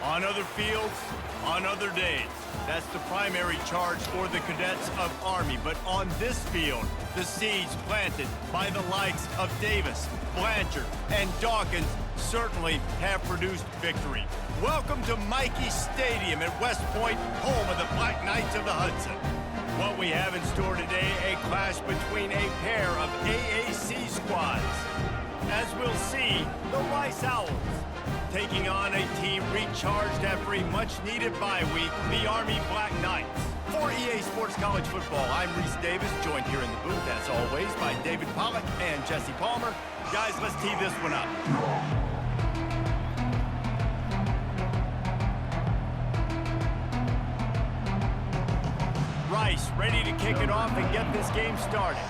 On other fields, on other days. That's the primary charge for the cadets of Army. But on this field, the seeds planted by the likes of Davis, Blanchard, and Dawkins certainly have produced victory. Welcome to Michie Stadium at West Point, home of the Black Knights of the Hudson. What we have in store today, a clash between a pair of AAC squads. As we'll see, the Rice Owls taking on a team recharged after a much-needed bye week, the Army Black Knights. For EA Sports College Football, I'm Reese Davis, joined here in the booth, as always, by David Pollack and Jesse Palmer. Guys, let's tee this one up. Rice ready to kick it off and get this game started.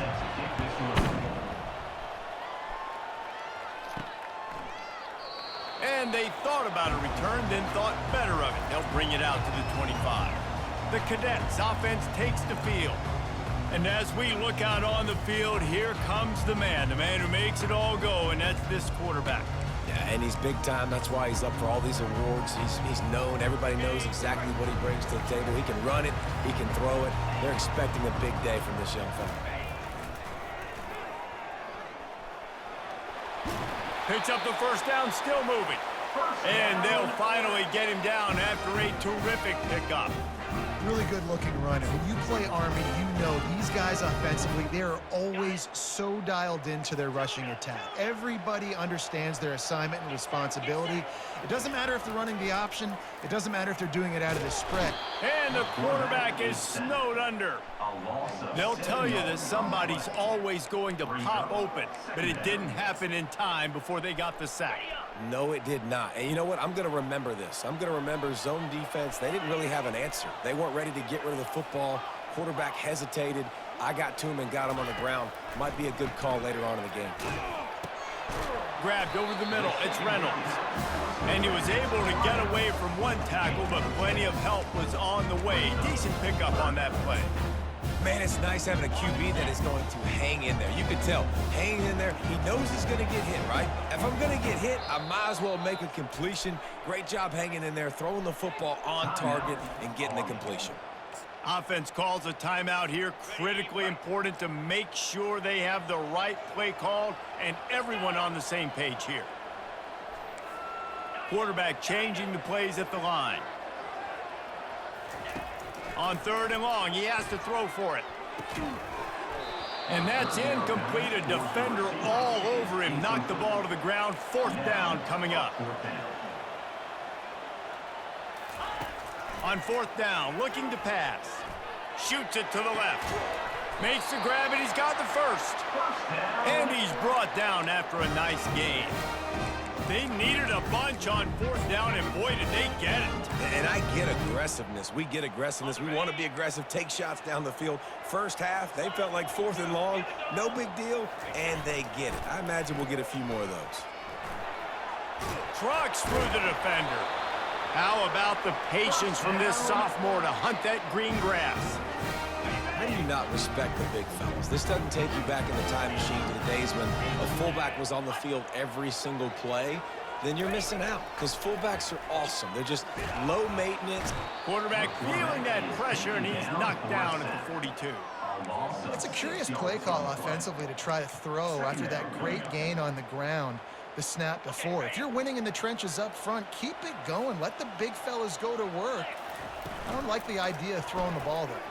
And they thought about a return, then thought better of it. They'll bring it out to the 25. The Cadets offense takes the field. And as we look out on the field, here comes the man who makes it all go, and that's this quarterback. Yeah, and he's big time. That's why he's up for all these awards. He's known. Everybody knows exactly what he brings to the table. He can run it. He can throw it. They're expecting a big day from this young fella. Picks up the first down, still moving. And they'll finally get him down after a terrific pickup. Really good-looking runner. When you play Army, you know these guys offensively, they are always so dialed into their rushing attack. Everybody understands their assignment and responsibility. It doesn't matter if they're running the option. It doesn't matter if they're doing it out of the spread. And the quarterback is snowed under. They'll tell you that somebody's always going to pop open, but it didn't happen in time before they got the sack. No, it did not. And you know what? I'm going to remember this. I'm going to remember zone defense. They didn't really have an answer. They weren't ready to get rid of the football. Quarterback hesitated. I got to him and got him on the ground. Might be a good call later on in the game. Grabbed over the middle. It's Reynolds. And he was able to get away from one tackle, but plenty of help was on the way. Decent pickup on that play. Man, it's nice having a QB that is going to hang in there. You can tell, hanging in there, he knows he's going to get hit, right? If I'm going to get hit, I might as well make a completion. Great job hanging in there, throwing the football on target and getting the completion. Offense calls a timeout here. Critically important to make sure they have the right play called and everyone on the same page here. Quarterback changing the plays at the line. On 3rd and long, he has to throw for it. And that's incomplete. A defender all over him. Knocked the ball to the ground. 4th down coming up. On 4th down, looking to pass. Shoots it to the left. Makes the grab, and he's got the first. And he's brought down after a nice gain. They needed a bunch on 4th down, and boy, did they get it. And I get aggressiveness. We get aggressiveness. We want to be aggressive, take shots down the field. First half, they felt like 4th and long. No big deal, and they get it. I imagine we'll get a few more of those. Trucks through the defender. How about the patience from this sophomore to hunt that green grass? How do you not respect the big fellas? This doesn't take you back in the time machine to the days when a fullback was on the field every single play. Then you're missing out because fullbacks are awesome. They're just low maintenance. Quarterback feeling that pressure, and he's knocked down at the 42. It's a curious play call offensively to try to throw after that great gain on the ground the snap before. If you're winning in the trenches up front, keep it going. Let the big fellas go to work. I don't like the idea of throwing the ball there.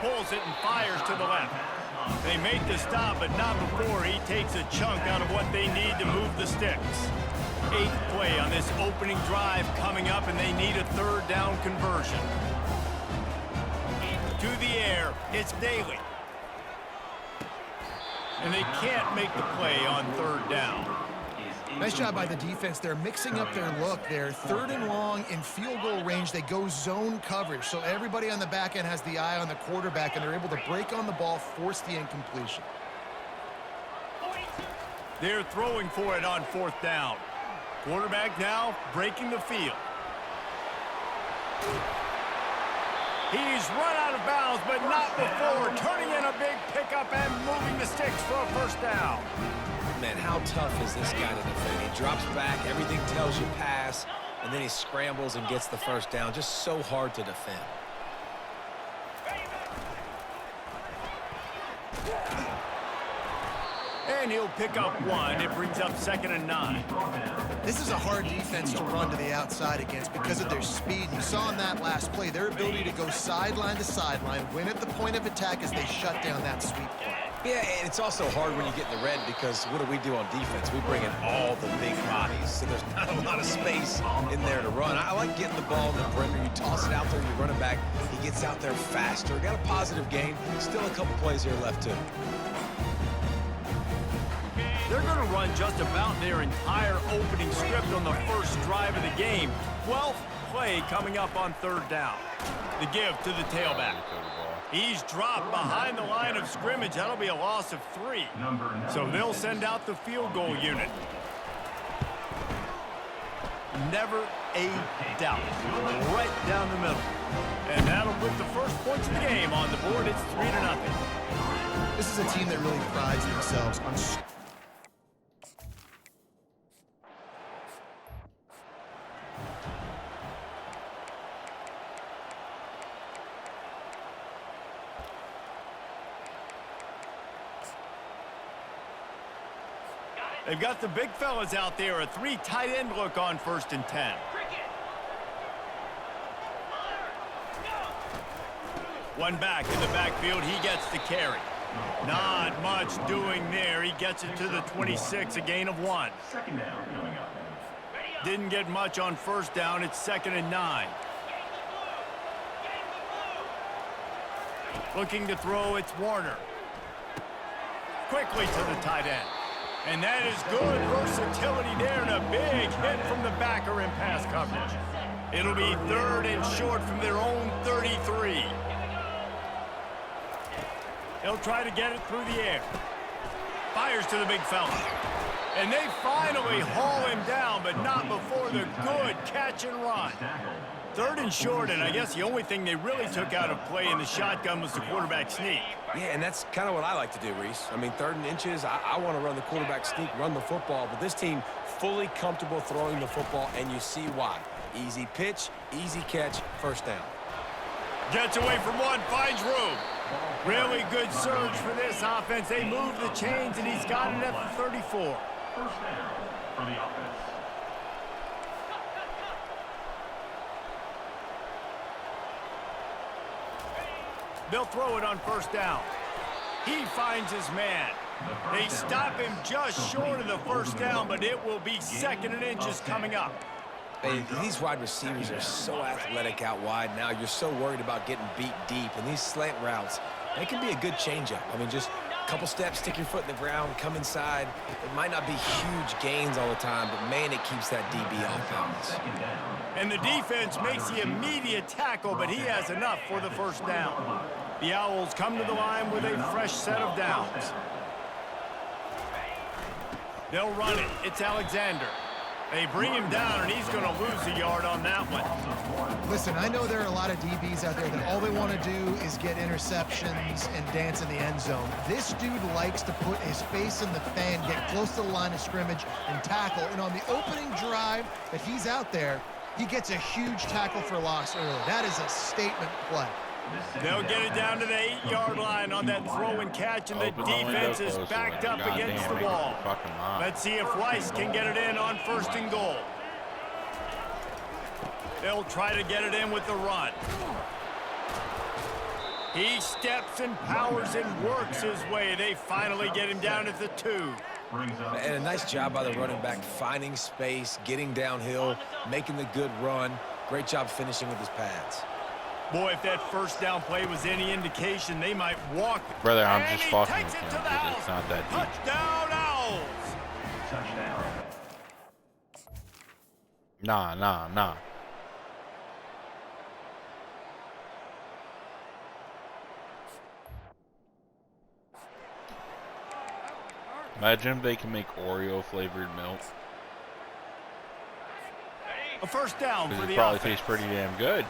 Pulls it and fires to the left. They make the stop, but not before he takes a chunk out of what they need to move the sticks. 8th play on this opening drive coming up, and they need a 3rd down conversion. To the air, it's Daly. And they can't make the play on 3rd down. Nice job by the defense. They're mixing up their look. They're 3rd and long in field goal range. They go zone coverage. So everybody on the back end has the eye on the quarterback, and they're able to break on the ball, force the incompletion. They're throwing for it on 4th down. Quarterback now breaking the field. He's run out of bounds, but not before turning in a big pickup and moving the sticks for a 1st down. Man, how tough is this guy to defend? He drops back, everything tells you pass. and then he scrambles and gets the first down. Just so hard to defend. And he'll pick up 1. It brings up 2nd and 9. This is a hard defense to run to the outside against because of their speed. You saw in that last play their ability to go sideline to sideline, win at the point of attack as they shut down that sweep play. Yeah, and it's also hard when you get in the red because what do we do on defense? We bring in all the big bodies, so there's not a lot of space in there to run. I like getting the ball in the perimeter. You toss it out there, you run it back. He gets out there faster. Got a positive gain. Still a couple plays here left, too. They're going to run just about their entire opening script on the first drive of the game. 12th play coming up on 3rd down. The give to the tailback. He's dropped behind the line of scrimmage. That'll be a loss of 3. So they'll send out the field goal unit. Never a doubt. Right down the middle. And that'll put the first points of the game on the board. It's 3-0. This is a team that really prides themselves on... They've got the big fellas out there. A 3 tight end look on 1st and 10. One back in the backfield. He gets the carry. Not much doing there. He gets it to the 26, a gain of 1. Didn't get much on 1st down. It's 2nd and 9. Looking to throw, it's Warner. Quickly to the tight end. And that is good versatility there, and a big hit from the backer in pass coverage. It'll be 3rd and short from their own 33. They'll try to get it through the air. Fires to the big fella. And they finally haul him down, but not before the good catch and run. 3rd and short, and I guess the only thing they really took out of play in the shotgun was the quarterback sneak. Yeah, and that's kind of what I like to do, Reese. I mean, 3rd and inches, I want to run the quarterback sneak, run the football, but this team fully comfortable throwing the football, and you see why. Easy pitch, easy catch, 1st down. Gets away from 1, finds room. Really good surge for this offense. They move the chains, and he's got it at the 34. 1st down for the offense. They'll throw it on 1st down. He finds his man. They stop him just short of the 1st down, but it will be 2nd and inches coming up. Hey, these wide receivers are so athletic out wide now. You're so worried about getting beat deep. And these slant routes, they can be a good changeup. I mean, just a couple steps, stick your foot in the ground, come inside. It might not be huge gains all the time, but, man, it keeps that DB off balance. And the defense makes the immediate tackle, but he has enough for the 1st down. The Owls come to the line with a fresh set of downs. They'll run it. It's Alexander. They bring him down, and he's going to lose a yard on that one. Listen, I know there are a lot of DBs out there that all they want to do is get interceptions and dance in the end zone. This dude likes to put his face in the fan, get close to the line of scrimmage, and tackle. And on the opening drive that he's out there, he gets a huge tackle for loss early. That is a statement play. They'll get it down to the 8-yard line on that throw and catch, and the defense is backed up against the wall. Let's see if Rice can get it in on 1st and goal. They'll try to get it in with the run. He steps and powers and works his way. They finally get him down at the 2. And a nice job by the running back, finding space, getting downhill, making the good run. Great job finishing with his pads. Boy, if that 1st down play was any indication, they might walk. Brother, I'm and just he fucking takes with it him, to the dude. house. It's not that deep. Touchdown, Owls. Touchdown. Nah. Imagine if they can make Oreo-flavored milk. A 1st down for It the probably offense. tastes pretty damn good.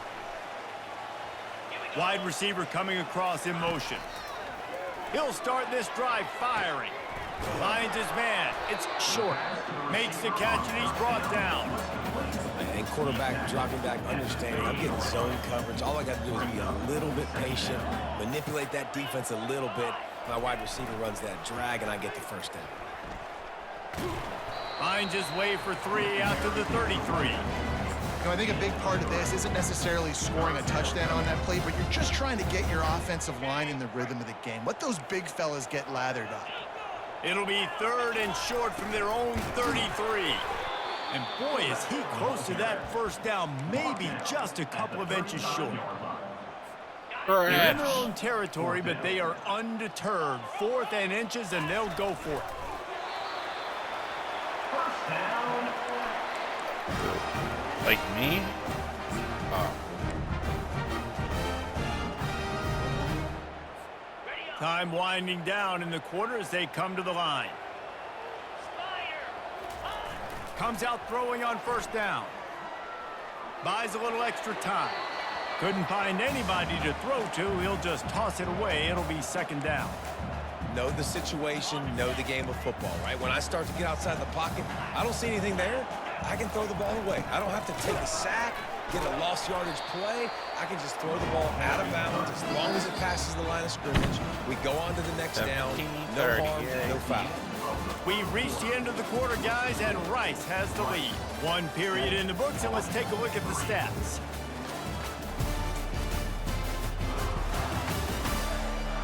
Wide receiver coming across in motion. He'll start this drive firing. Finds his man. It's short. Makes the catch, and he's brought down. and quarterback dropping back, understanding I'm getting zone coverage. All I got to do is be a little bit patient, manipulate that defense a little bit. My wide receiver runs that drag, and I get the first down. Finds his way for 3 out to the 33. I think a big part of this isn't necessarily scoring a touchdown on that play, but you're just trying to get your offensive line in the rhythm of the game. Let those big fellas get lathered up. It'll be 3rd and short from their own 33. And boy, is he close to that first down, maybe just a couple of inches short. They're in their own territory, but they are undeterred. 4th and inches, and they'll go for it. First down. Like me? Oh. Time winding down in the quarter as they come to the line. Comes out throwing on first down. Buys a little extra time. Couldn't find anybody to throw to. He'll just toss it away. It'll be 2nd down. Know the situation, know the game of football, right? When I start to get outside the pocket, I don't see anything there. I can throw the ball away. I don't have to take a sack, get a lost yardage play. I can just throw the ball out of bounds as long as it passes the line of scrimmage. We go on to the next down. No harm, no foul. We've reached the end of the quarter, guys, and Rice has the lead. 1 period in the books, and let's take a look at the stats.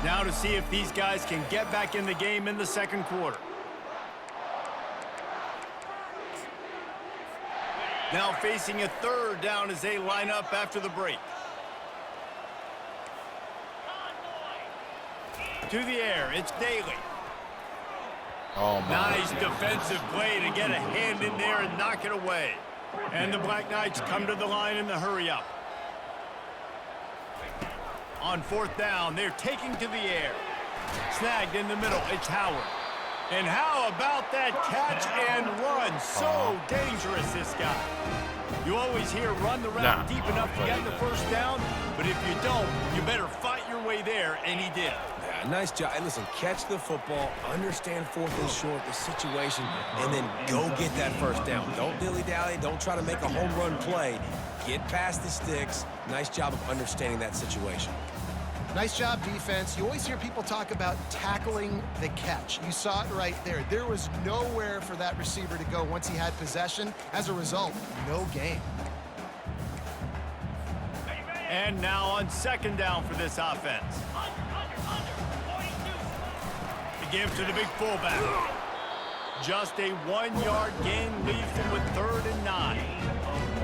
Now to see if these guys can get back in the game in the 2nd quarter. Now facing a 3rd down as they line up after the break. To the air, it's Daly. Oh, my. Nice defensive play to get a hand in there and knock it away. And the Black Knights come to the line in the hurry-up. On 4th down, they're taking to the air. Snagged in the middle, it's Howard. And how about that catch and run? So dangerous, this guy. You always hear run the route deep enough to get the first down, but if you don't, you better fight your way there, and he did. Yeah, nice job. And listen, catch the football, understand 4th and short, the situation, and then go get that first down. Don't dilly-dally. Don't try to make a home run play. Get past the sticks. Nice job of understanding that situation. Nice job, defense. You always hear people talk about tackling the catch. You saw it right there. There was nowhere for that receiver to go once he had possession. As a result, no gain. And now on 2nd down for this offense. The give to the big fullback. Just a 1-yard gain leaves them with 3rd and 9.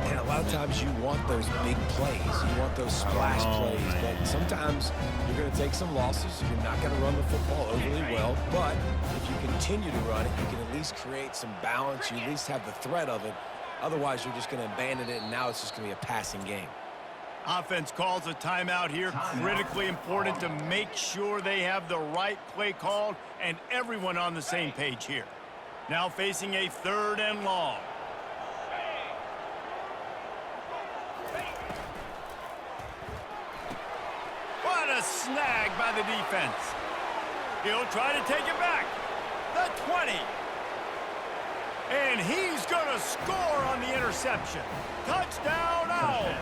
And a lot of times you want those big plays. You want those splash plays. But sometimes you're going to take some losses. You're not going to run the football overly well. But if you continue to run it, you can at least create some balance. You at least have the threat of it. Otherwise, you're just going to abandon it, and now it's just going to be a passing game. Offense calls a timeout here. Critically important to make sure they have the right play called and everyone on the same page here. Now facing a 3rd and long. What a snag by the defense. He'll try to take it back. The 20. And he's going to score on the interception. Touchdown, Owl.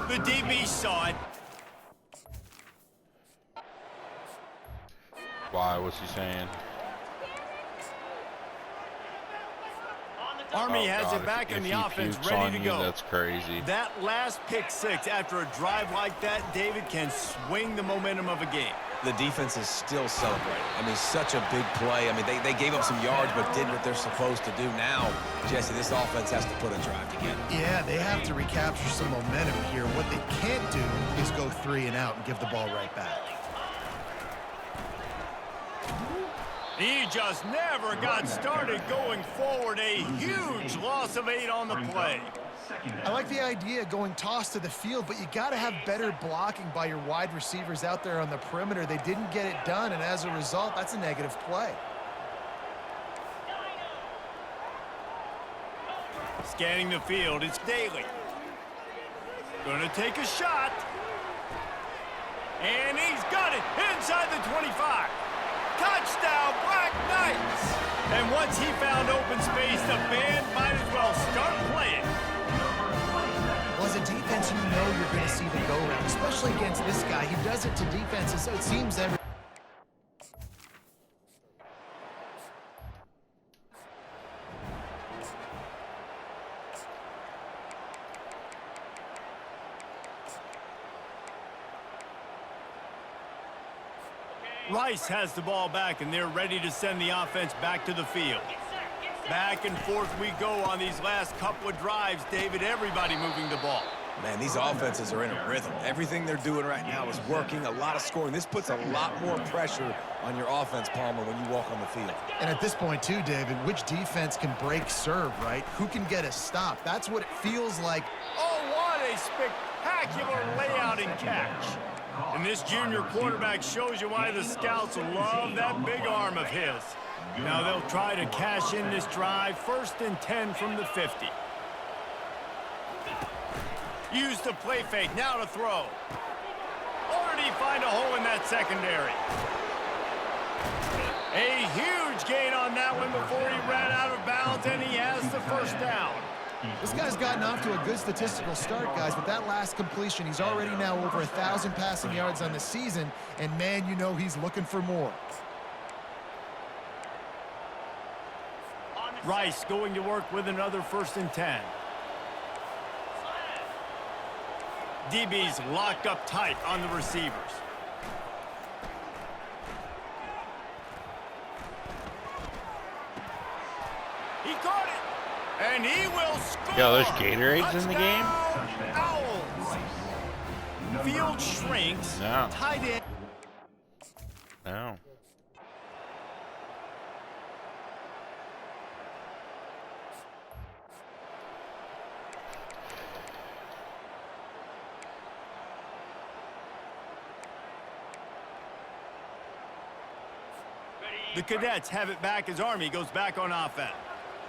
The DB saw it. Why? What's he saying? Army has it back in the offense, ready to go. That's crazy. That last pick 6 after a drive like that, David, can swing the momentum of a game. The defense is still celebrating. I mean, such a big play. I mean, they gave up some yards but did what they're supposed to do. Now, Jesse, this offense has to put a drive together. Yeah, they have to recapture some momentum here. What they can't do is go 3 and out and give the ball right back. He just never got started going forward. A huge loss of 8 on the play. I like the idea of going toss to the field, but you got to have better blocking by your wide receivers out there on the perimeter. They didn't get it done, and as a result, that's a negative play. Scanning the field, it's Daly. Gonna take a shot. And he's got it inside the 25. Touchdown, Black Knights! And once he found open space, the band might as well start playing. Well, as a defense, you know you're going to see the go-round, especially against this guy. He does it to defenses, so it seems every... Rice has the ball back, and they're ready to send the offense back to the field. Back and forth we go on these last couple of drives, David. Everybody moving the ball. Man, these offenses are in a rhythm. Everything they're doing right now is working, a lot of scoring. This puts a lot more pressure on your offense, Palmer, when you walk on the field. And at this point, too, David, which defense can break serve, right? Who can get a stop? That's what it feels like. Oh, what a spectacular layout and catch. And this junior quarterback shows you why the scouts love that big arm of his. Now they'll try to cash in this drive. 1st and 10 from the 50. Use the play fake, now to throw. Or did he find a hole in that secondary? A huge gain on that one before he ran out of bounds, and he has the 1st down. This guy's gotten off to a good statistical start, guys, but that last completion, he's already now over 1,000 passing yards on the season, and man, you know he's looking for more. Rice going to work with another 1st and 10. DB's locked up tight on the receivers. He caught it, and he will score. Yo, there's Gatorades in the game? Owls. Field shrinks. No. Tight end. No. The Cadets have it back as Army goes back on offense.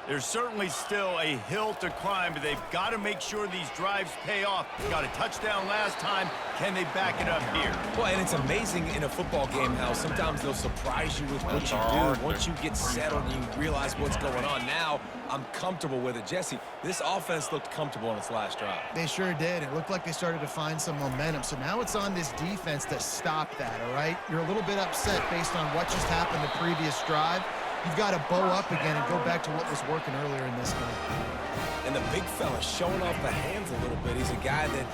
There's certainly still a hill to climb, but they've got to make sure these drives pay off. Got a touchdown last time. Can they back it up here? Well, and it's amazing in a football game how sometimes they'll surprise you with what you do. Once you get settled and you realize what's going on, now I'm comfortable with it. Jesse, this offense looked comfortable on its last drive. They sure did. It looked like they started to find some momentum. So now it's on this defense to stop that, all right? You're a little bit upset based on what just happened the previous drive. You've got to bow up again and go back to what was working earlier in this game. And the big fella showing off the hands a little bit. He's a guy that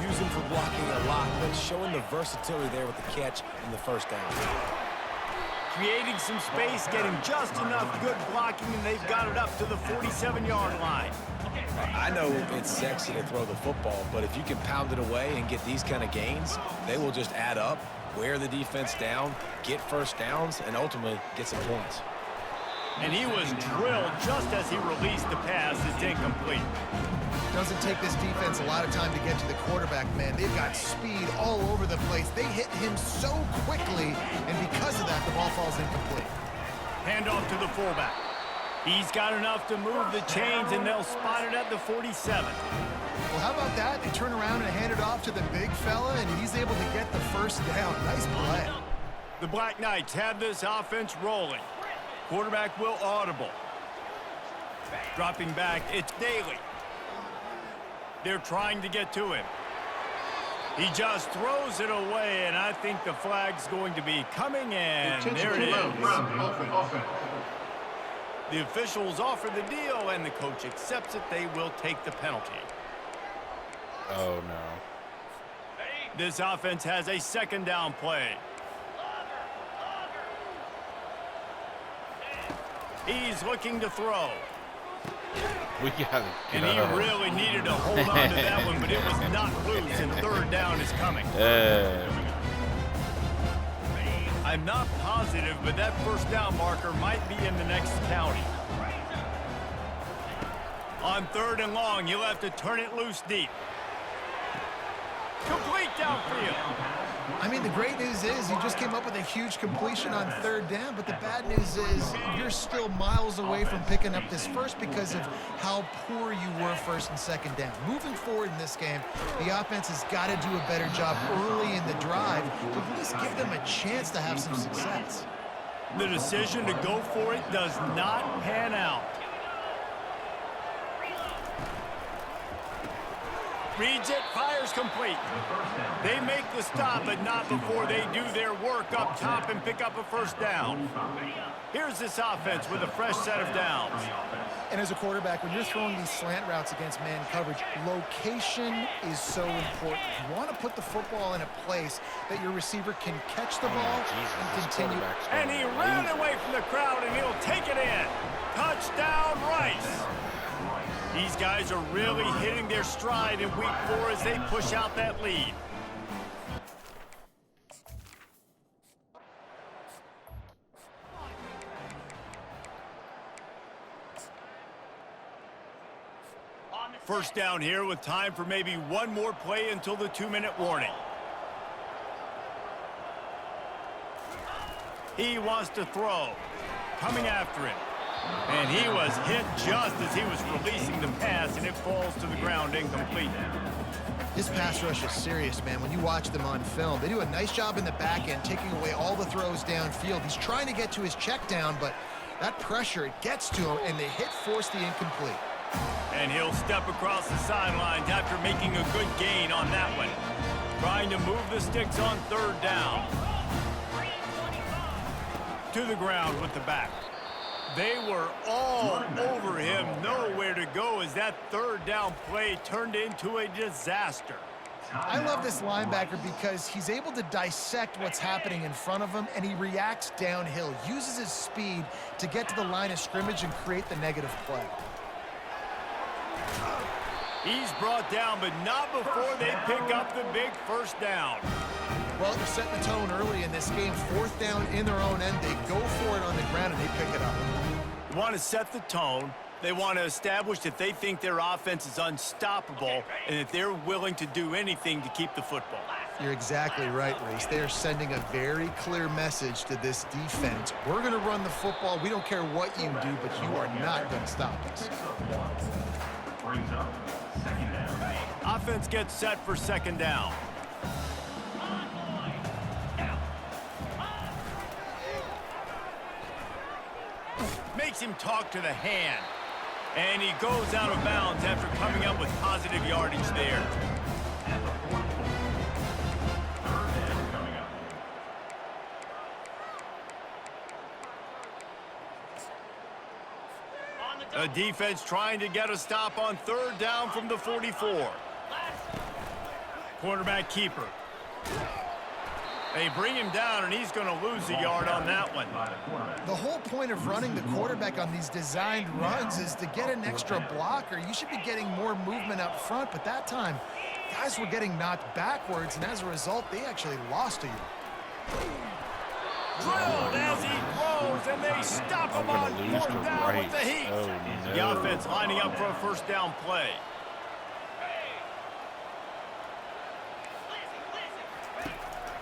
you use him for blocking a lot, but showing the versatility there with the catch and the 1st down. Creating some space, getting just enough good blocking, and they've got it up to the 47-yard line. I know it's sexy to throw the football, but if you can pound it away and get these kind of gains, they will just add up, wear the defense down, get 1st downs, and ultimately get some points. And he was drilled just as he released the pass. It's incomplete. Doesn't take this defense a lot of time to get to the quarterback, man. They've got speed all over the place. They hit him so quickly, and because of that, the ball falls incomplete. Handoff to the fullback. He's got enough to move the chains, and they'll spot it at the 47. Well, how about that? They turn around and hand it off to the big fella, and he's able to get the 1st down. Nice play. The Black Knights have this offense rolling. Quarterback will audible. Dropping back, it's Daly. They're trying to get to him. He just throws it away, and I think the flag's going to be coming in. There it is. The officials offer the deal, and the coach accepts it. They will take the penalty. Oh, no. This offense has a 2nd down play. He's looking to throw. We gotta And get he out. really needed to hold on to that one, but it was not loose, and 3rd down is coming. I'm not positive, but that 1st down marker might be in the next county. On 3rd and long, you'll have to turn it loose deep. Complete downfield. I mean, the great news is you just came up with a huge completion on 3rd down, but the bad news is you're still miles away from picking up this 1st because of how poor you were 1st and 2nd down. Moving forward in this game, the offense has got to do a better job early in the drive to at least give them a chance to have some success. The decision to go for it does not pan out. Reads it, fires complete. They make the stop, but not before they do their work up top and pick up a first down. Here's this offense with a fresh set of downs. And as a quarterback, when you're throwing these slant routes against man coverage, location is so important. You want to put the football in a place that your receiver can catch the ball and continue. And he ran away from the crowd, and he'll take it in. Touchdown, Rice. These guys are really hitting their stride in week 4 as they push out that lead. First down here with time for maybe one more play until the 2-minute warning. He wants to throw. Coming after him. And he was hit just as he was releasing the pass, and it falls to the ground incomplete. This pass rush is serious, man. When you watch them on film, they do a nice job in the back end, taking away all the throws downfield. He's trying to get to his check down, but that pressure, it gets to him, and the hit forced the incomplete. And he'll step across the sidelines after making a good gain on that one. Trying to move the sticks on 3rd down. To the ground with the back. They were all over him, nowhere to go as that 3rd down play turned into a disaster. I love this linebacker because he's able to dissect what's happening in front of him, and he reacts downhill, uses his speed to get to the line of scrimmage and create the negative play. He's brought down, but not before they pick up the big first down. Well, they're setting the tone early in this game. 4th down in their own end. They go for it on the ground, and they pick it up. They want to set the tone. They want to establish that they think their offense is unstoppable and that they're willing to do anything to keep the football. You're exactly right, Reese. They are sending a very clear message to this defense. We're going to run the football. We don't care what you do, but you are not going to stop us. Brings up 2nd down. Offense gets set for 2nd down. Makes him talk to the hand. And he goes out of bounds after coming up with positive yardage there. A defense trying to get a stop on 3rd down from the 44. Quarterback keeper. They bring him down, and he's going to lose a yard on that one. The whole point of running the quarterback on these designed runs is to get an extra blocker. You should be getting more movement up front, but that time, guys were getting knocked backwards, and as a result, they actually lost a yard. Drilled as he throws, and they stop him on 4th down with the heat. Oh, no. The offense lining up for a first down play.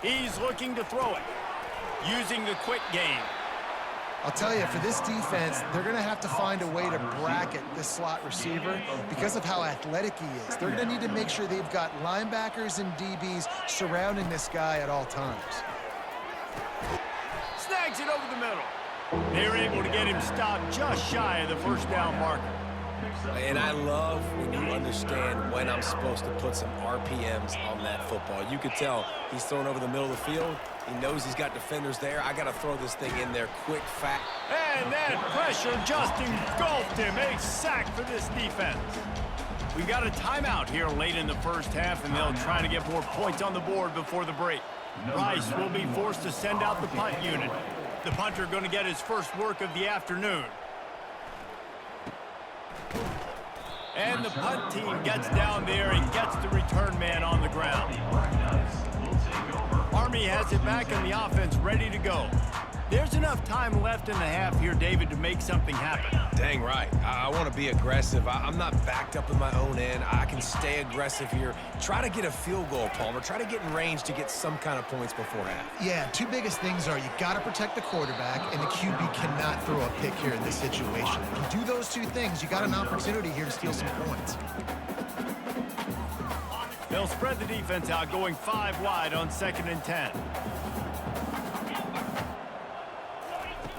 He's looking to throw it, using the quick game. I'll tell you, for this defense, they're going to have to find a way to bracket this slot receiver because of how athletic he is. They're going to need to make sure they've got linebackers and DBs surrounding this guy at all times. Snags it over the middle. They're able to get him stopped just shy of the first down marker. And I love when you understand when I'm supposed to put some RPMs on that football. You could tell he's thrown over the middle of the field. He knows he's got defenders there. I got to throw this thing in there quick, fast. And that pressure just engulfed him. A sack for this defense. We got a timeout here late in the first half, and they'll try to get more points on the board before the break. Rice will be forced to send out the punt unit. The punter going to get his first work of the afternoon. And the punt team gets down there and gets the return man on the ground. Army has it back in the offense ready to go. There's enough time left in the half here, David, to make something happen. Dang right. I want to be aggressive. I'm not backed up in my own end. I can stay aggressive here. Try to get a field goal, Palmer. Try to get in range to get some kind of points before half. Yeah, two biggest things are you got to protect the quarterback, and the QB cannot throw a pick here in this situation. If you do those two things, you got an opportunity here to steal some points. They'll spread the defense out, going 5 wide on 2nd and 10.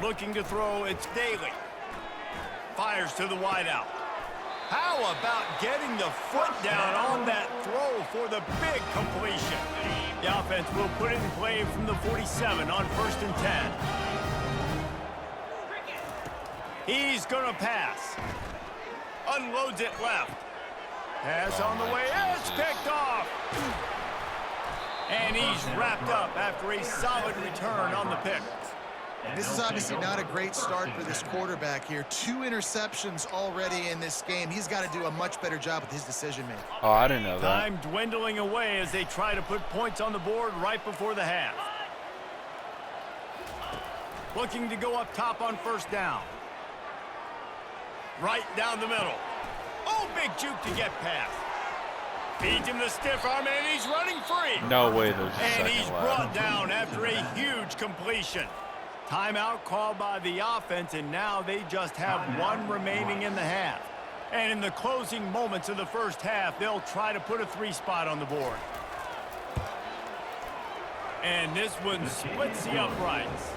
Looking to throw, it's Daly. Fires to the wideout. How about getting the foot down on that throw for the big completion? The offense will put it in play from the 47 on 1st and 10. He's going to pass. Unloads it left. Pass on the way. It's picked off. And he's wrapped up after a solid return on the pick. This is obviously not a great start for this quarterback here. 2 interceptions already in this game. He's got to do a much better job with his decision-making. Oh, I didn't know that. Time dwindling away as they try to put points on the board right before the half. Looking to go up top on 1st down. Right down the middle. Oh, big juke to get past. Feeds him the stiff arm, and he's running free. No way there's a And second he's left. brought down after a huge completion. Timeout called by the offense, and now they just have 1 remaining in the half. And in the closing moments of the first half, they'll try to put a 3 spot on the board. And this one splits the uprights.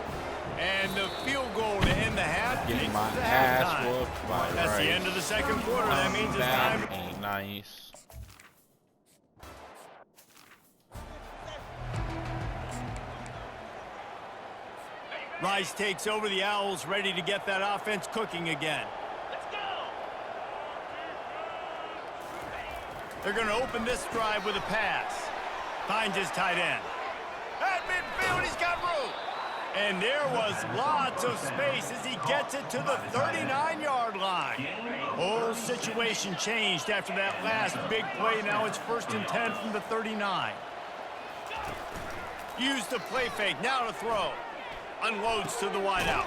And the field goal to end the half Getting takes my us to ass halftime. whooped by That's Rice. the end of the second quarter. That means it's time. That ain't nice. Rice takes over the Owls, ready to get that offense cooking again. They're going to open this drive with a pass. Finds his tight end. At midfield, he's got room. And there was lots of space as he gets it to the 39-yard line. Whole situation changed after that last big play. Now it's 1st and 10 from the 39. Use the play fake. Now to throw. Unloads to the wideout.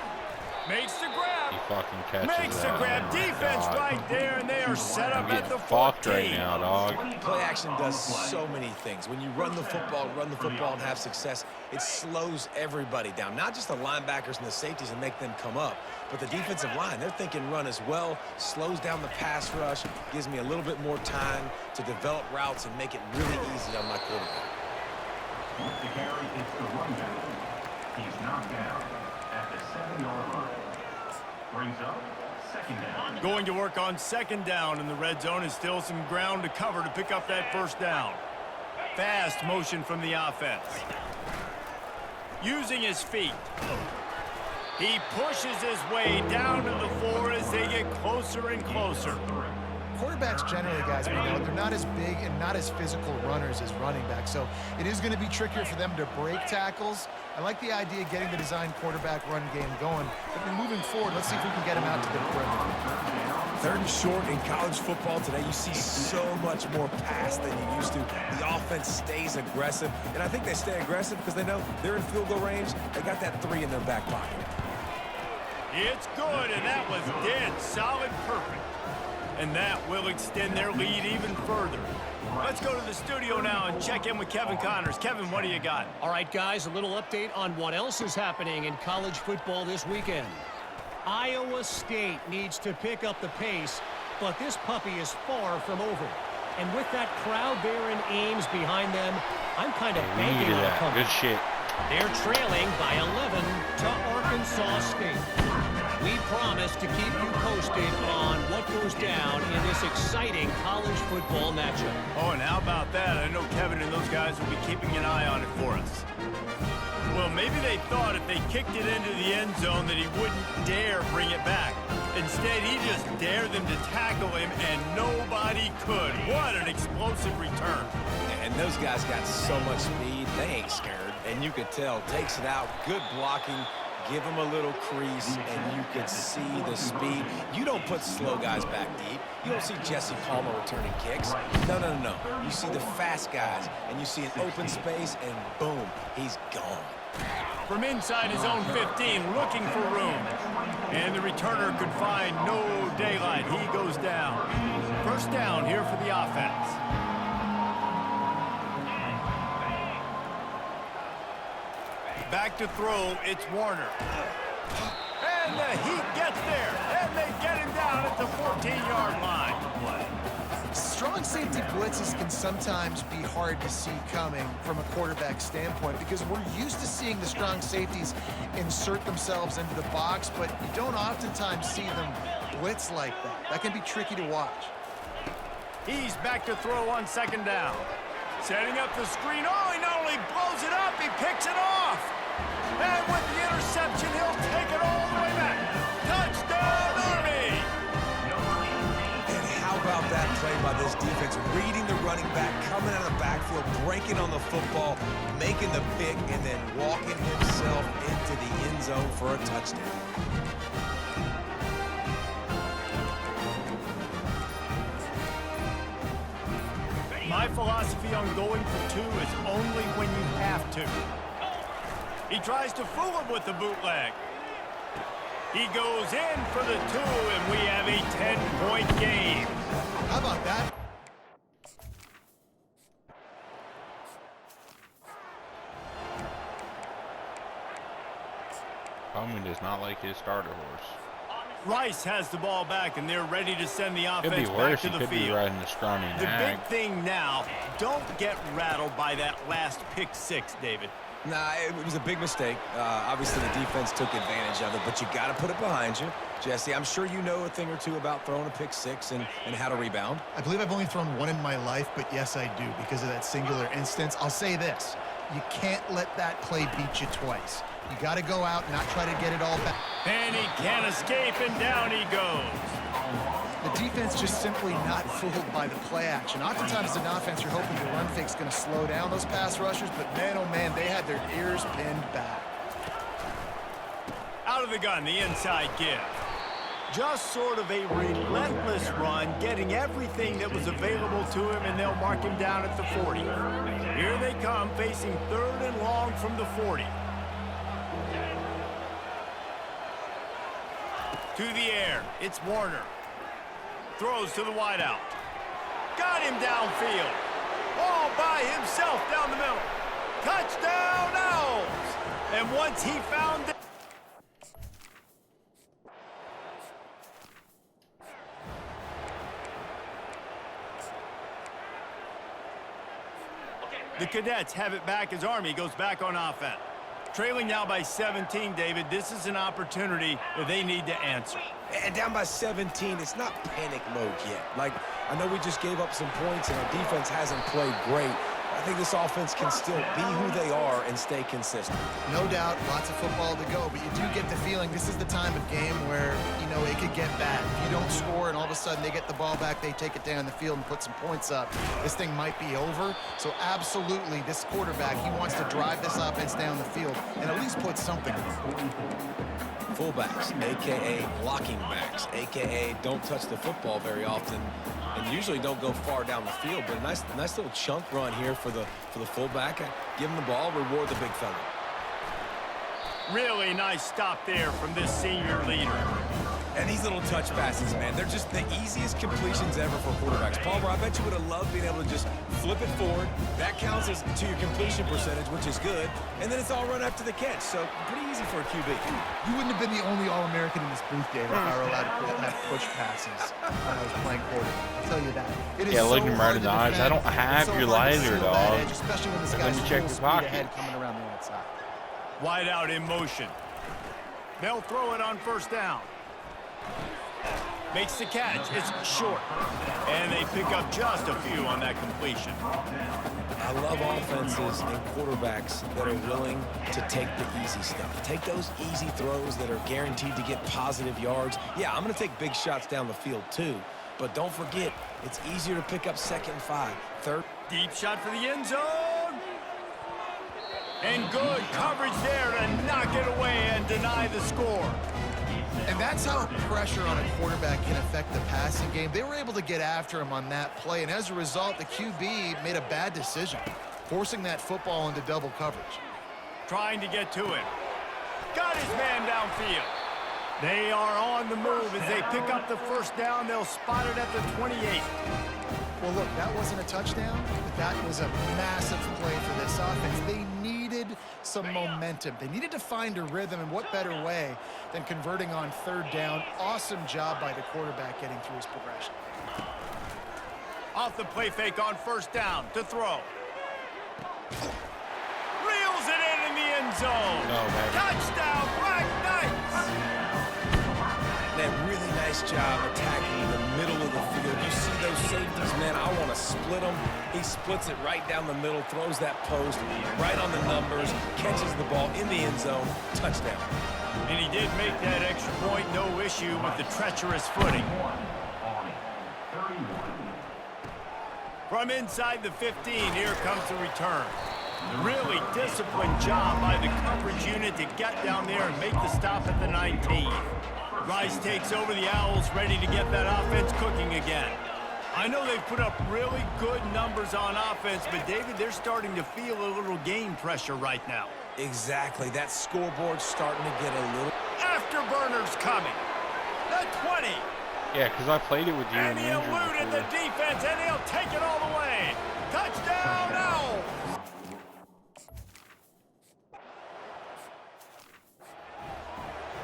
Makes the grab. He fucking catches Makes the that. grab. Oh my Defense God. right there, and they are set up I'm at getting the fucked 14. right now, dog. Play action does so many things. When you run the football, and have success, it slows everybody down. Not just the linebackers and the safeties and make them come up, but the defensive line. They're thinking run as well, slows down the pass rush, gives me a little bit more time to develop routes and make it really easy on my quarterback. The carry is the runback. He's knocked down at the 7-yard line. Brings up 2nd down. Going to work on 2nd down in the red zone is still some ground to cover to pick up that 1st down. Fast motion from the offense. Using his feet. He pushes his way down to the 4 as they get closer and closer. Quarterbacks generally, guys, we know they're not as big and not as physical runners as running backs, so it is going to be trickier for them to break tackles. I like the idea of getting the design quarterback run game going, but then moving forward, let's see if we can get him out to the perimeter. 3rd and short in college football today, you see so much more pass than you used to. The offense stays aggressive, and I think they stay aggressive because they know they're in field goal range. They got that 3 in their back pocket. It's good, and that was dead solid perfect. And that will extend their lead even further. Let's go to the studio now and check in with Kevin Connors. Kevin, what do you got? All right, guys, a little update on what else is happening in college football this weekend. Iowa State needs to pick up the pace, but this puppy is far from over. And with that crowd there in Ames behind them, I'm kind of We banking needed on a that. comeback. Good shit. They're trailing by 11 to Arkansas State. We promise to keep you posted on what goes down in this exciting college football matchup. Oh, and how about that? I know Kevin and those guys will be keeping an eye on it for us. Well, maybe they thought if they kicked it into the end zone that he wouldn't dare bring it back. Instead, he just dared them to tackle him, and nobody could. What an explosive return. And those guys got so much speed, they ain't scared. And you could tell, takes it out, good blocking, give him a little crease, and you could see the speed. You don't put slow guys back deep. You don't see Jesse Palmer returning kicks. No, no, no, no. You see the fast guys, and you see an open space, and boom, he's gone. From inside his own 15, looking for room. And the returner could find no daylight. He goes down. 1st down here for the offense. Back to throw, it's Warner. And the Heat gets there, and they get him down at the 14-yard line. Strong safety blitzes can sometimes be hard to see coming from a quarterback standpoint because we're used to seeing the strong safeties insert themselves into the box, but you don't oftentimes see them blitz like that. That can be tricky to watch. He's back to throw on second down. Setting up the screen. Oh, he not only blows it up, he picks it off. And with the interception, he'll take it all the way back. Touchdown, Army! And how about that play by this defense? Reading the running back, coming out of the backfield, breaking on the football, making the pick, and then walking himself into the end zone for a touchdown. My philosophy on going for two is only when you have to. He tries to fool him with the bootleg. He goes in for the two, and we have a 10-point game. How about that? Bowman does not like his starter horse. Rice has the ball back, and they're ready to send the Could be offense back worse. to He the could be field. riding the scrawny The nag. big thing now, don't get rattled by that last pick six, David. Nah, it was a big mistake. Obviously, the defense took advantage of it, but you got to put it behind you. Jesse, I'm sure you know a thing or two about throwing a pick six and how to rebound. I believe I've only thrown one in my life, but yes, I do because of that singular instance. I'll say this. You can't let that play beat you twice. You got to go out and not try to get it all back. And he can't escape, and down he goes. The defense just simply not fooled by the play action. Oftentimes, as an offense, you're hoping the run fake's going to slow down those pass rushers, but man, oh man, they had their ears pinned back. Out of the gun, the inside give. Just sort of a relentless run, getting everything that was available to him, and they'll mark him down at the 40. Here they come, facing third and long from the 40. To the air, it's Warner. Throws to the wideout. Got him downfield. All by himself down the middle. Touchdown, Owls! And once he found it, the Cadets have it back as Army goes back on offense. Trailing now by 17, David. This is an opportunity that they need to answer. And down by 17, it's not panic mode yet. Like, I know we just gave up some points and our defense hasn't played great. I think this offense can still be who they are and stay consistent. No doubt, lots of football to go, but you do get the feeling this is the time of game where, you know, it could get bad. If you don't score and all of a sudden they get the ball back, they take it down the field and put some points up, this thing might be over. So absolutely, this quarterback, he wants to drive this offense down the field and at least put something in. Fullbacks, a.k.a. blocking backs, a.k.a. don't touch the football very often and usually don't go far down the field. But a nice little chunk run here for the fullback. Give him the ball, reward the big fella. Really nice stop there from this senior leader. And these little touch passes, man, they're just the easiest completions ever for quarterbacks. Palmer, I bet you would have loved being able to just flip it forward. That counts as to your completion percentage, which is good. And then it's all run after the catch, so pretty easy for a QB. You wouldn't have been the only All-American in this booth, David, if I were allowed to have push passes when I was playing quarterback. I'll tell you that. It is Yeah, look so him right hard in the to eyes. I defend. don't have It's so your hard to laser, seal that dog. edge, especially when this And then guy's you check full your speed pocket. ahead coming around the outside. Wide out in motion. They'll throw it on first down. Makes the catch. It's short. And they pick up just a few on that completion. I love offenses and quarterbacks that are willing to take the easy stuff. Take those easy throws that are guaranteed to get positive yards. Yeah, I'm going to take big shots down the field too. But don't forget, it's easier to pick up 2nd and 5, 3rd. Deep shot for the end zone. And good coverage there to knock it away and deny the score. And that's how pressure on a quarterback can affect the passing game. They were able to get after him on that play, and as a result, the QB made a bad decision, forcing that football into double coverage. Trying to get to it. Got his man downfield. They are on the move as they pick up the first down. They'll spot it at the 28. Well, look, that wasn't a touchdown, but that was a massive play for this offense. They needed some momentum. They needed to find a rhythm, and what better way than converting on 3rd down. Awesome job by the quarterback getting through his progression. Off the play fake on first down to throw. Reels it in the end zone. No, man. Touchdown, Black Knights. Man, really nice job attacking the middle of the field. You see those safeties, man, I want to split them. He splits it right down the middle, throws that post right on the numbers, catches the ball in the end zone, touchdown. And he did make that extra point, no issue with the treacherous footing. Army, 31. From inside the 15, here comes the return. Really disciplined job by the coverage unit to get down there and make the stop at the 19. Rice takes over the Owls, ready to get that offense cooking again. I know they've put up really good numbers on offense, but David, they're starting to feel a little game pressure right now. Exactly. That scoreboard's starting to get a little... Afterburners coming. The 20. Yeah, because I played it with you And in he injury eluded the before. defense, and he'll take it all the way. Touchdown, Owls.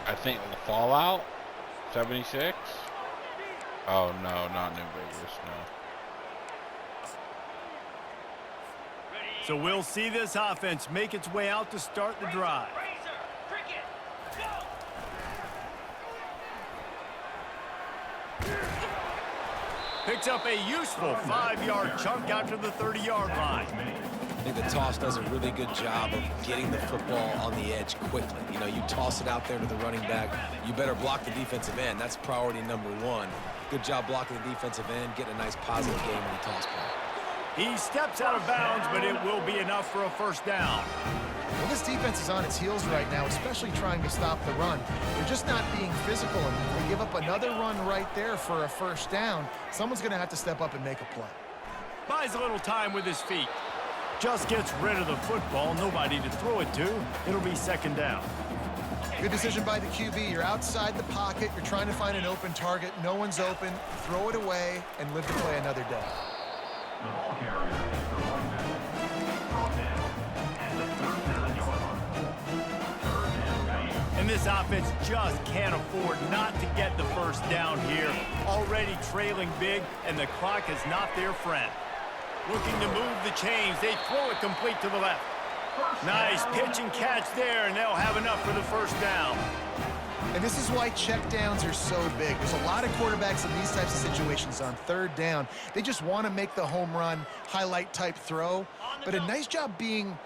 I think the Fallout 76. Oh no, not New Vegas. No. So we'll see this offense make its way out to start the drive. Picks up a useful 5-yard chunk after the 30-yard line. I think the toss does a really good job of getting the football on the edge quickly. You know, you toss it out there to the running back, you better block the defensive end. That's priority number one. Good job blocking the defensive end, getting a nice positive game in the toss play. He steps out of bounds, but it will be enough for a first down. Well, this defense is on its heels right now, especially trying to stop the run. They're just not being physical, and if they give up another run right there for a first down, someone's going to have to step up and make a play. Buys a little time with his feet. Just gets rid of the football, nobody to throw it to. It'll be second down. Good decision by the QB. You're outside the pocket. You're trying to find an open target. No one's open. Throw it away and live to play another day. The ball carrier is the running back. Brought down at the 37-yard line. Third down. And this offense just can't afford not to get the first down here. Already trailing big, and the clock is not their friend. Looking to move the chains. They throw it complete to the left. Nice pitch and catch there, and they'll have enough for the first down. And this is why checkdowns are so big. There's a lot of quarterbacks in these types of situations on third down. They just want to make the home run, highlight-type throw. But a nice job being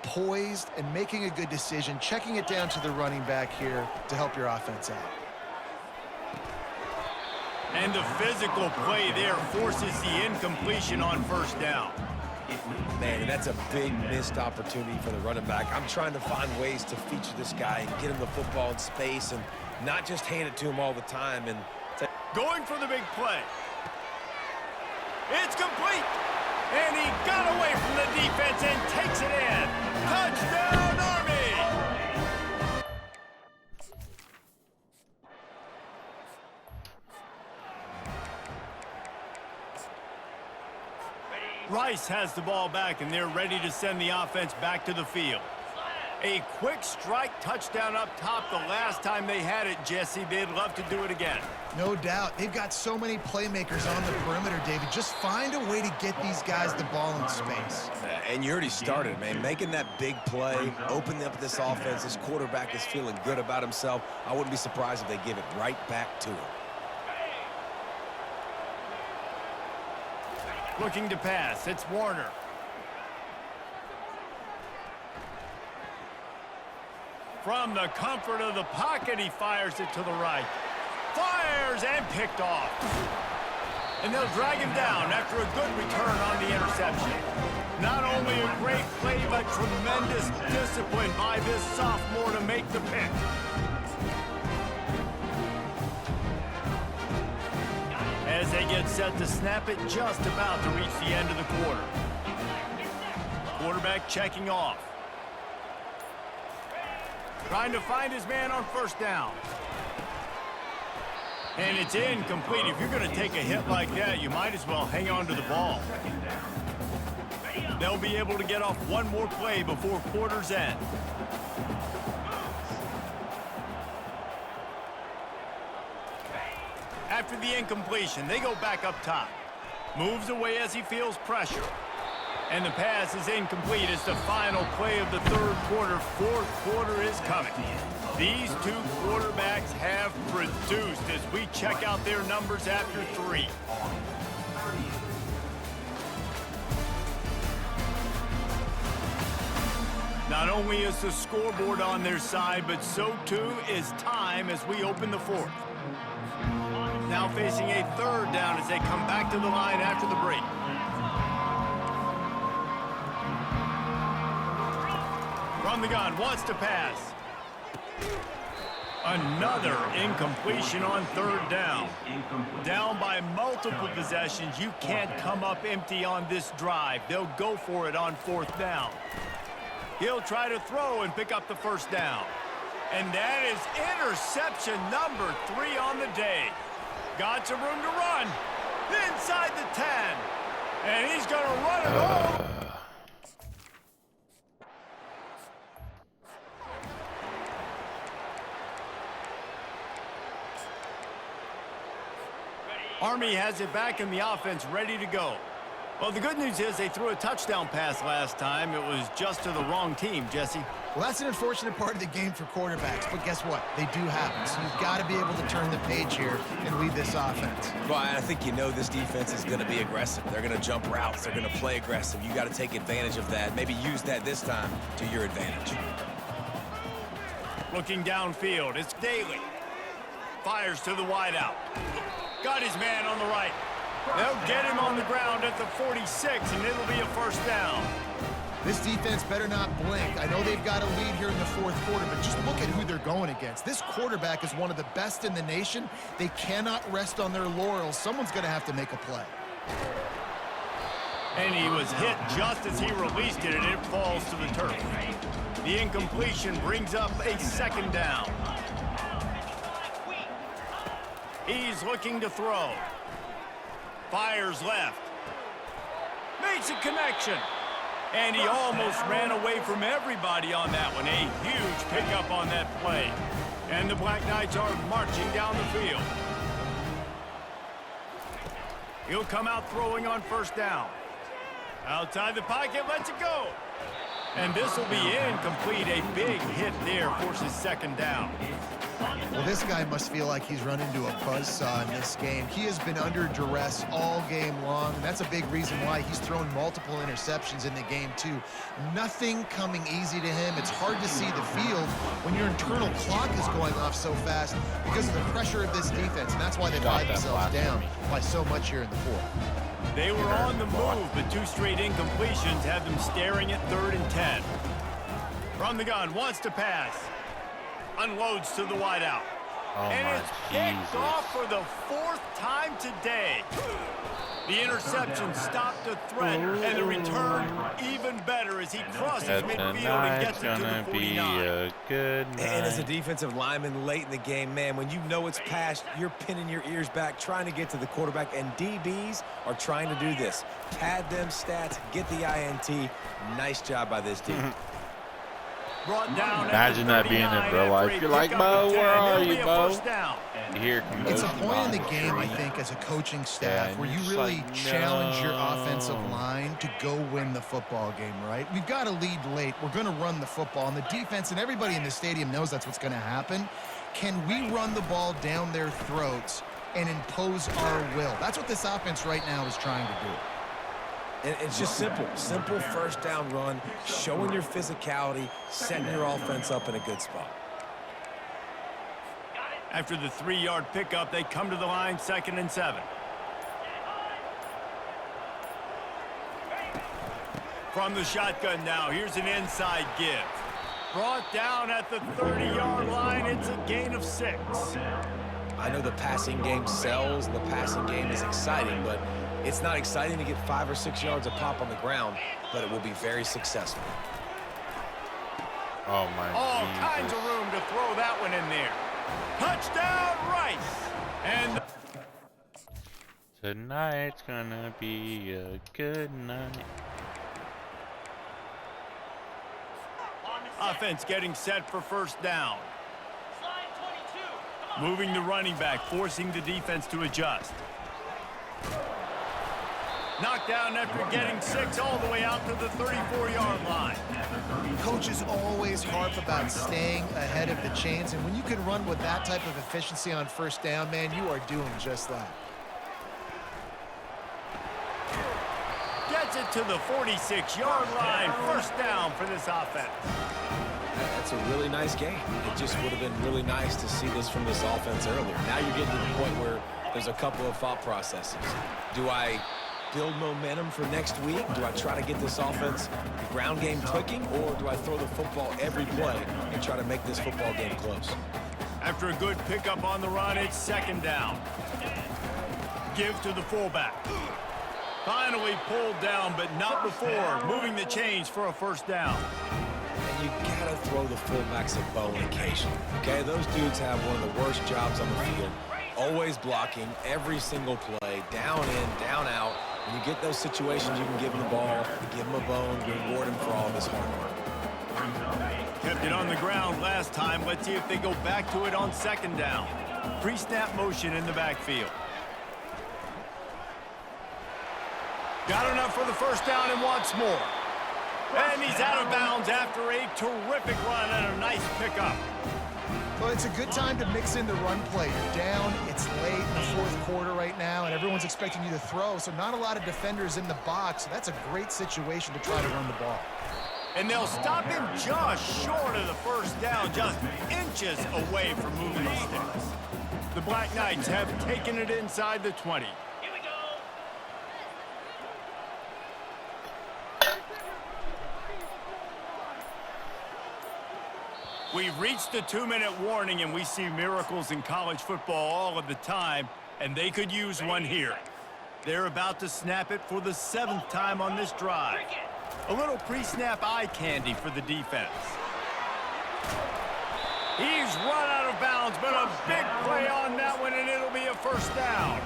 poised and making a good decision, checking it down to the running back here to help your offense out. And the physical play there forces the incompletion on first down. Man, that's a big missed opportunity for the running back. I'm trying to find ways to feature this guy and get him the football in space and not just hand it to him all the time. And Going for the big play. It's complete. And he got away from the defense and takes it in. Touchdown, Army! Rice has the ball back, and they're ready to send the offense back to the field. A quick strike touchdown up top the last time they had it, Jesse. They'd love to do it again. No doubt. They've got so many playmakers on the perimeter, David. Just find a way to get these guys the ball in space. And you already started, man. Making that big play, opening up this offense. This quarterback is feeling good about himself. I wouldn't be surprised if they give it right back to him. Looking to pass. It's Warner. From the comfort of the pocket, he fires it to the right. Fires and picked off. And they'll drag him down after a good return on the interception. Not only a great play, but tremendous discipline by this sophomore to make the pick. As they get set to snap it, just about to reach the end of the quarter. Quarterback checking off. Trying to find his man on first down. And it's incomplete. If you're going to take a hit like that, you might as well hang on to the ball. They'll be able to get off one more play before quarter's end. After the incompletion, they go back up top. Moves away as he feels pressure. And the pass is incomplete. It's the final play of the third quarter. Fourth quarter is coming. These two quarterbacks have produced as we check out their numbers after 3. Not only is the scoreboard on their side, but so too is time as we open the fourth. Now facing a third down as they come back to the line after the break. From the gun, wants to pass. Another incompletion on third down. Down by multiple possessions. You can't come up empty on this drive. They'll go for it on fourth down. He'll try to throw and pick up the first down. And that is interception number 3 on the day. Got some room to run. Inside the 10. And he's going to run it home. Army has it back in the offense, ready to go. Well, the good news is they threw a touchdown pass last time. It was just to the wrong team, Jesse. Well, that's an unfortunate part of the game for quarterbacks, but guess what? They do happen, so you've got to be able to turn the page here and lead this offense. Well, I think you know this defense is going to be aggressive. They're going to jump routes. They're going to play aggressive. You got to take advantage of that. Maybe use that this time to your advantage. Looking downfield, it's Daly. Fires to the wideout. Got his man on the right. They'll get him on the ground at the 46, and it'll be a first down. This defense better not blink. I know they've got a lead here in the fourth quarter, but just look at who they're going against. This quarterback is one of the best in the nation. They cannot rest on their laurels. Someone's going to have to make a play. And he was hit just as he released it, and it falls to the turf. The incompletion brings up a second down. He's looking to throw. Fires left. Makes a connection. And he almost ran away from everybody on that one. A huge pickup on that play. And the Black Knights are marching down the field. He'll come out throwing on first down. Outside the pocket, lets it go. And this will be incomplete. A big hit there forces second down. Well, this guy must feel like he's run into a buzzsaw in this game. He has been under duress all game long, and that's a big reason why he's thrown multiple interceptions in the game, too. Nothing coming easy to him. It's hard to see the field when your internal clock is going off so fast because of the pressure of this defense, and that's why they tied themselves down by so much here in the fourth. They were on the move, but 2 straight incompletions have them staring at 3rd and 10. From the gun, wants to pass. Unloads to the wideout. And it's picked off for the 4th time today. The interception stopped a threat, and the return even better as he crosses midfield and gets it to the 49. And as a defensive lineman late in the game, man, when you know it's past, you're pinning your ears back, trying to get to the quarterback, and DBs are trying to do this. Pad them stats, get the INT. Nice job by this team. Brought down. Imagine that being in real life. You're like, Bo, where are you, Bo? Here It's a point in the game, I think, as a coaching staff where you really challenge your offensive line to go win the football game, right? We've got to lead late. We're going to run the football, and the defense and everybody in the stadium knows that's what's going to happen. Can we run the ball down their throats and impose our will? That's what this offense right now is trying to do. And it's just simple first down run, showing your physicality, setting your offense up in a good spot. After the 3-yard pickup, they come to the line, 2nd and 7. From the shotgun now, here's an inside give. Brought down at the 30-yard line, it's a gain of 6. I know the passing game sells, and the passing game is exciting, but it's not exciting to get 5 or 6 yards a pop on the ground, but it will be very successful. Oh, my All Jesus. kinds of room to throw that one in there. Touchdown, Rice! And Tonight's gonna be a good night. offense getting set for first down. Moving the running back, forcing the defense to adjust. Knocked down after getting 6 all the way out to the 34-yard line. Coaches always harp about staying ahead of the chains, and when you can run with that type of efficiency on first down, man, you are doing just that. Gets it to the 46-yard line. First down for this offense. That's a really nice game. It just would have been really nice to see this from this offense earlier. Now you're getting to the point where there's a couple of thought processes. Do I build momentum for next week? Do I try to get this offense ground game clicking, or do I throw the football every play and try to make this football game close? After a good pickup on the run, it's second down. Give to the fullback. Finally pulled down, but not before moving the chains for a first down. And you gotta throw the fullbacks a bone occasionally. Okay, those dudes have one of the worst jobs on the field. Always blocking every single play, down in, down out. When you get those situations, you can give them the ball, give them a bone, reward them for all of this hard work. Kept it on the ground last time. Let's see if they go back to it on second down. Pre-snap motion in the backfield. Got enough for the first down and wants more. And he's out of bounds after a terrific run and a nice pickup. Well, it's a good time to mix in the run play. You're down, it's late in the fourth quarter right now, and everyone's expecting you to throw, so not a lot of defenders in the box. So that's a great situation to try to run the ball. And they'll stop him just short of the first down, just inches away from moving the sticks. The Black Knights have taken it inside the 20. We've reached the 2-minute warning, and we see miracles in college football all of the time, and they could use one here. They're about to snap it for the 7th time on this drive. A little pre-snap eye candy for the defense. He's run out of bounds, but a big play on that one, and it'll be a first down.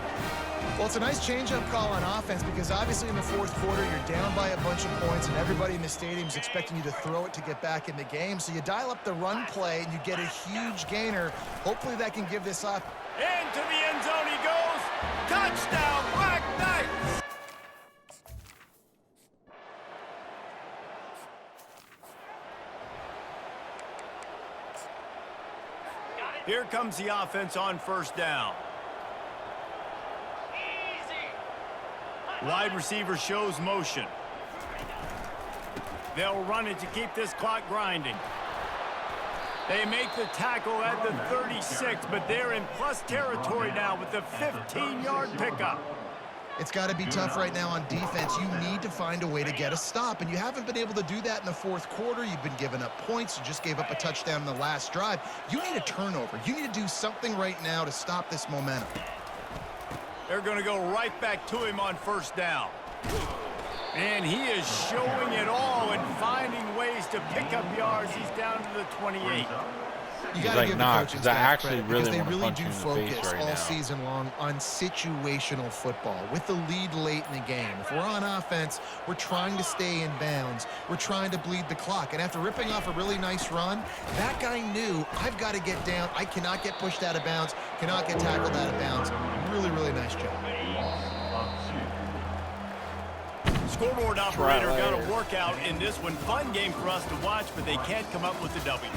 Well, it's a nice change-up call on offense because obviously in the fourth quarter, you're down by a bunch of points and everybody in the stadium is expecting you to throw it to get back in the game. So you dial up the run play and you get a huge gainer. Hopefully that can give this up. Into the end zone he goes. Touchdown, Black Knights! Here comes the offense on first down. Wide receiver shows motion. They'll run it to keep this clock grinding. They make the tackle at the 36, but they're in plus territory now with the 15-yard pickup. It's got to be tough right now on defense. You need to find a way to get a stop, and you haven't been able to do that in the fourth quarter. You've been giving up points. You just gave up a touchdown in the last drive. You need a turnover. You need to do something right now to stop this momentum. They're going to go right back to him on first down. And he is showing it all and finding ways to pick up yards. He's down to the 28. You got to give the coaching staff credit because they really do focus all season long on situational football with the lead late in the game. If we're on offense, we're trying to stay in bounds. We're trying to bleed the clock. And after ripping off a really nice run, that guy knew, I've got to get down. I cannot get pushed out of bounds, cannot get tackled out of bounds. Really, really nice job. Scoreboard operator got a workout in this one. Fun game for us to watch, but they can't come up with the W.